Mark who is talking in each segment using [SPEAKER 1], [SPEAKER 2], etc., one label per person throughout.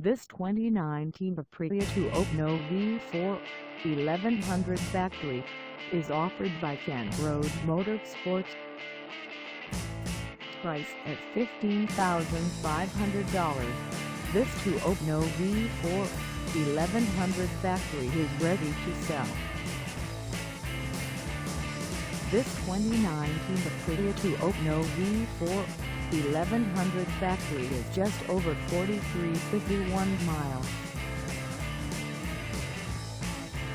[SPEAKER 1] This 2019 Aprilia Tuono V4 1100 factory is offered by Kent Road Motorsports. Price at $15,500. This Tuono V4 1100 factory is ready to sell. This 2019 Aprilia Tuono V4 1100 factory is just over 4351 miles.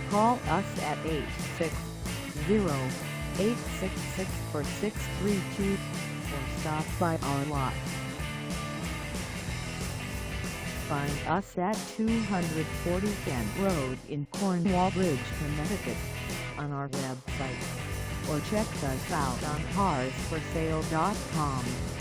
[SPEAKER 1] Call us at 860-866-4632 or stop by our lot. Find us at 240 Kent Road in Cornwall Bridge, Connecticut, on our website, or check us out on carsforsale.com.